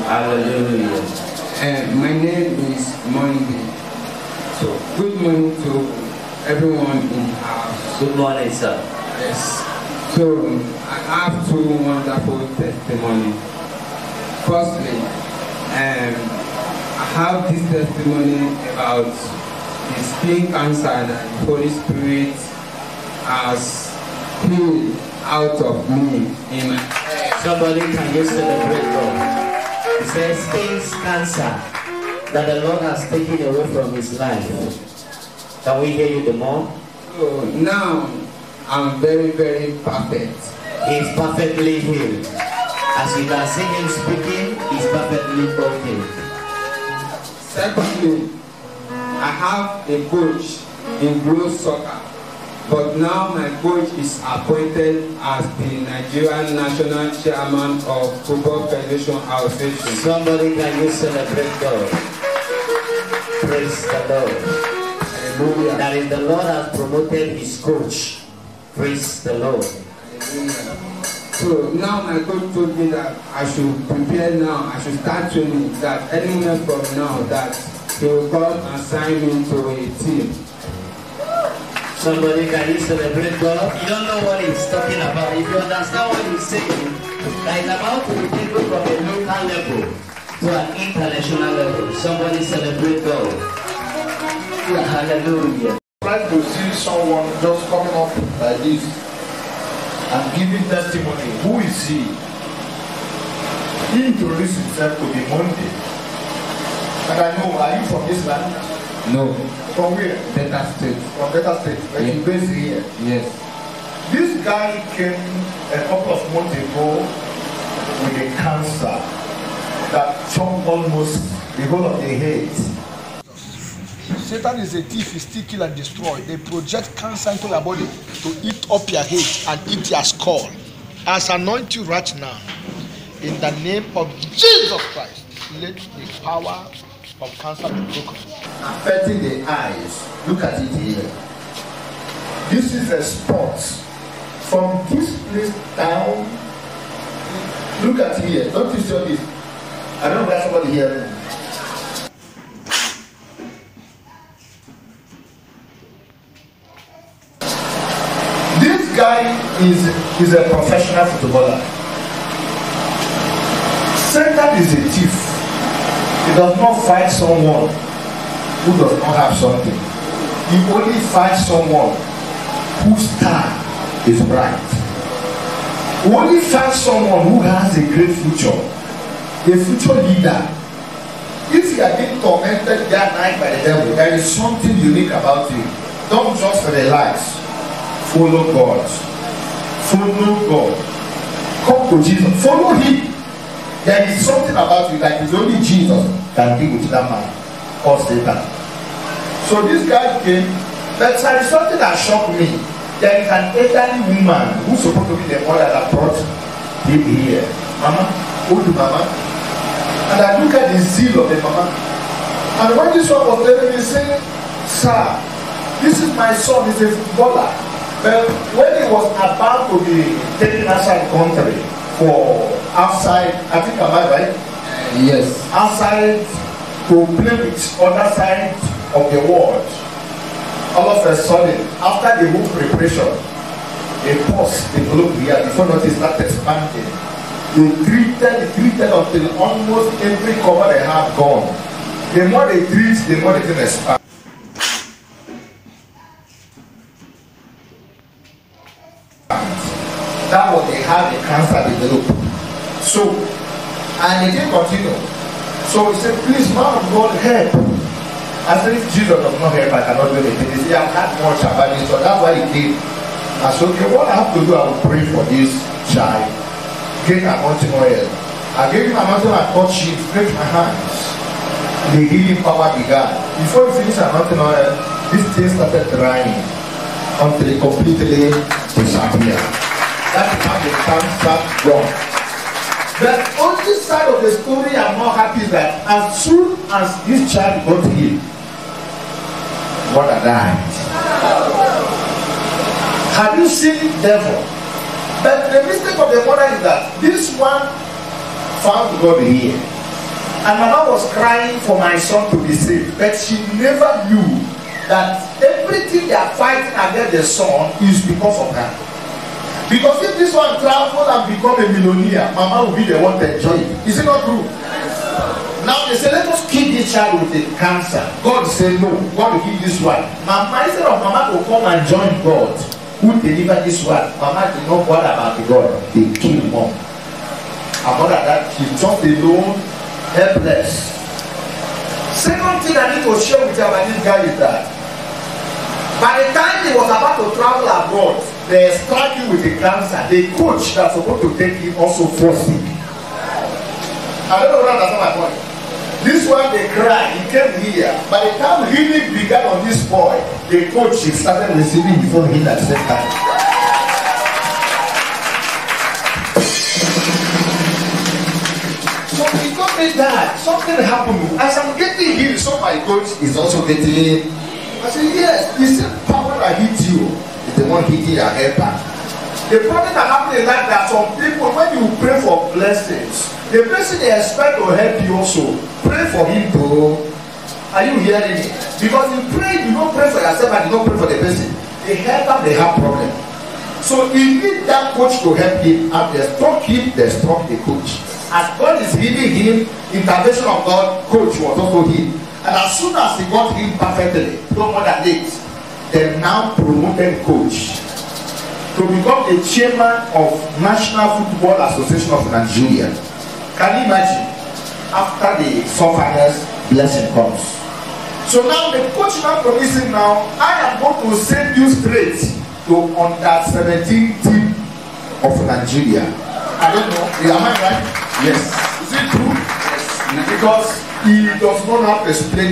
Hallelujah. My name is Monday. So, good morning to everyone in the house. Good morning, sir. Yes. So, I have two wonderful testimonies. Firstly, I have this testimony about the skin cancer that the Holy Spirit has healed out of me in my head. Somebody can you celebrate God? He says skin cancer that the Lord has taken away from his life. Can we hear you the more? So now I'm very, very perfect. He is perfectly healed. As you can see him speaking, he's perfectly okay. Secondly, I have a coach in Glow Soccer, but now my coach is appointed as the Nigerian National Chairman of Football Federation Association. Somebody can you celebrate God? Praise the Lord. Hallelujah. That is, the Lord has promoted his coach. Praise the Lord. Hallelujah. So now my coach told me that I should prepare now, I should start training, that any moment from now that he will come and sign me to a team. Somebody can you celebrate God? You don't know what he's talking about. If you understand what he's saying, that is about to be taken from a local level to an international level. Somebody celebrate God. Hallelujah. Try to see someone just coming up like this and giving testimony. Who is he? He introduced himself to be Monday. And I know, are you from this land? No. From where? Delta State. From Delta State. But you based here. Yes. This guy came a couple of months ago with a cancer that chopped almost the whole of the head. Satan is a thief, he steal, kill and destroy. They project cancer into your body to eat up your head and eat your skull. As anoint you right now, in the name of Jesus Christ, let the power of cancer be broken. Affecting the eyes. Look at it here. This is a spot from this place down. Look at here. Don't you see this? I don't know where somebody here. This guy is a professional footballer. Satan is a thief. He does not fight someone who does not have something. He only fights someone whose star is bright. He only fights someone who has a great future, a future leader. If you are being tormented day and night by the devil, there is something unique about you. Don't just relax. Follow God. Follow God. Come to Jesus. Follow him. There is something about you that is only Jesus can deal with that man or Satan. So this guy came, but there is something that shocked me. There is an elderly woman who's supposed to be the mother that brought him here. Mama, old mama. And I look at the zeal of the mama. And when this one was telling me, saying, sir, this is my son, he's a footballer. But when he was about to be taken outside the country for outside, I think am I right? Yes. Outside to play with other side of the world. All of a sudden, after the whole preparation, a pause developed here before nothing started expanding. They treated until almost every cover they have gone. The more they treat, the more they can expand. That was they have the cancer developed. So, and it didn't continue. So he said, please, man of God, help. I said, if Jesus does not help, I cannot do anything. He said, I've had much about this, so that's why he came. I said, okay, what I have to do, I will pray for this child. Get anointing oil. I gave him anointing and touch him, stretch my hands. The healing power began. Before he finished anointing oil, this thing started drying until it completely disappeared. That is how the cancer gone. The only side of the story I'm not happy is that as soon as this child got healed, mother died. Have you seen the devil But the mistake of the mother is that this one found God here. And mama was crying for my son to be saved. But she never knew that everything they are fighting against the son is because of her. Because if this one travel and become a millionaire, mama will be the one to enjoy it. Is it not true? Now they say, let us kill this child with the cancer. God said no. God will kill this one. Mama, instead of mama to come and join God, who delivered this one, mama did not bother about the God. They killed mom. And more than that, she just alone, helpless. Second thing I need to share with you about this guy is that by the time he was about to travel abroad, they struck him with the cancer. The coach that's supposed to take him also forced him. I don't know whether that's not my point. This one they cried, he came here. By the time healing began on this boy, the coach started receiving before him at the same time. So he told me that something happened. As I'm getting healed, so my coach is also getting. I said, yes, the same power that hit you is the one hitting your helper. The problem that happened is that there are some people, when you pray for blessings, the person they expect to help you also, pray for him too. Are you hearing me? Because you pray, you don't pray for yourself and you don't pray for the person. The helper, they have problem. So you need that coach to help him, and they struck him, they struck the coach. As God is healing him, intervention of God, coach was also healed. And as soon as he got him perfectly, no more than 8, they now promoted coach to become the chairman of National Football Association of Nigeria. Can you imagine? After the suffering blessing comes. So now the coach now promising now, I am going to send you straight to under 17 team of Nigeria. I don't know. Am I right? Yes. Is it true? Yes. Because he does not have to explain